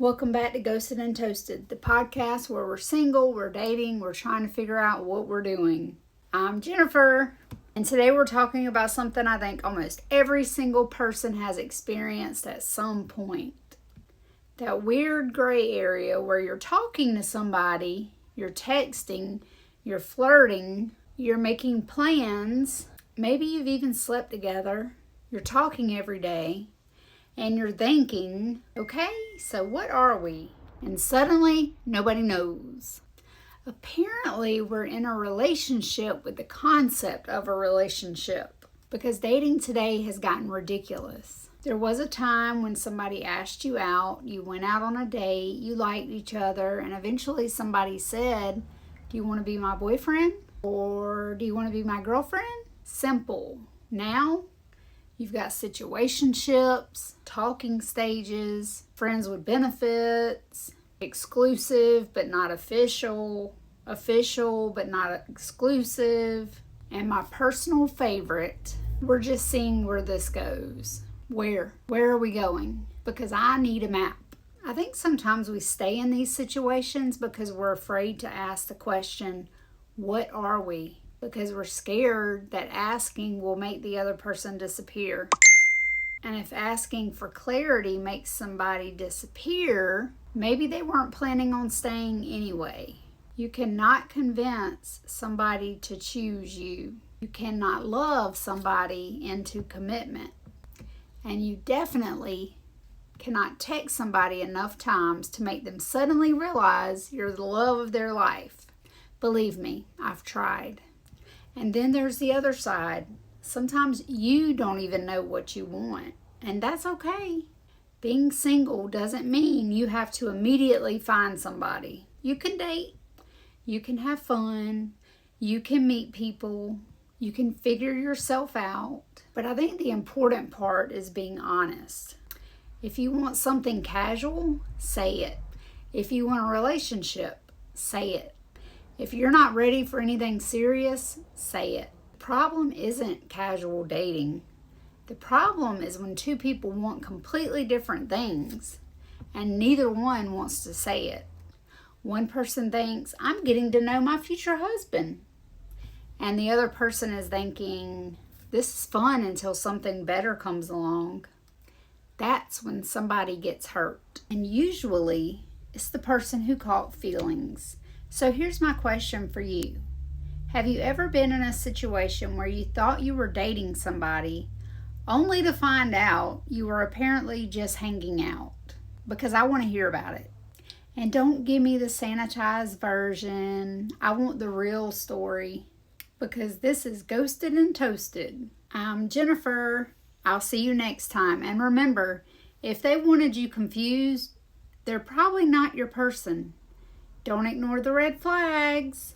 Welcome back to Ghosted and Toasted, the podcast where we're single, we're dating, we're trying to figure out what we're doing. I'm Jennifer, and today we're talking about something I think almost every single person has experienced at some point. That weird gray area where you're talking to somebody, you're texting, you're flirting, you're making plans, maybe you've even slept together, you're talking every day, and you're thinking, okay, so what are we? And suddenly, nobody knows. Apparently, we're in a relationship with the concept of a relationship because dating today has gotten ridiculous. There was a time when somebody asked you out, you went out on a date, you liked each other, and eventually somebody said, do you want to be my boyfriend? Or do you want to be my girlfriend? Simple. Now, you've got situationships, talking stages, friends with benefits, exclusive but not official, official but not exclusive, and my personal favorite, we're just seeing where this goes. Where are we going? Because I need a map. I think sometimes we stay in these situations because we're afraid to ask the question, what are we? Because we're scared that asking will make the other person disappear. And if asking for clarity makes somebody disappear, maybe they weren't planning on staying anyway. You cannot convince somebody to choose you. You cannot love somebody into commitment. And you definitely cannot text somebody enough times to make them suddenly realize you're the love of their life. Believe me, I've tried. And then there's the other side. Sometimes you don't even know what you want, and that's okay. Being single doesn't mean you have to immediately find somebody. You can date, you can have fun, you can meet people, you can figure yourself out. But I think the important part is being honest. If you want something casual, say it. If you want a relationship, say it. If you're not ready for anything serious, say it. The problem isn't casual dating. The problem is when two people want completely different things and neither one wants to say it. One person thinks, I'm getting to know my future husband. And the other person is thinking, this is fun until something better comes along. That's when somebody gets hurt. And usually, it's the person who caught feelings. So here's my question for you. Have you ever been in a situation where you thought you were dating somebody only to find out you were apparently just hanging out? Because I want to hear about it. And don't give me the sanitized version. I want the real story because this is Ghosted and Toasted. I'm Jennifer. I'll see you next time. And remember, if they wanted you confused, they're probably not your person. Don't ignore the red flags.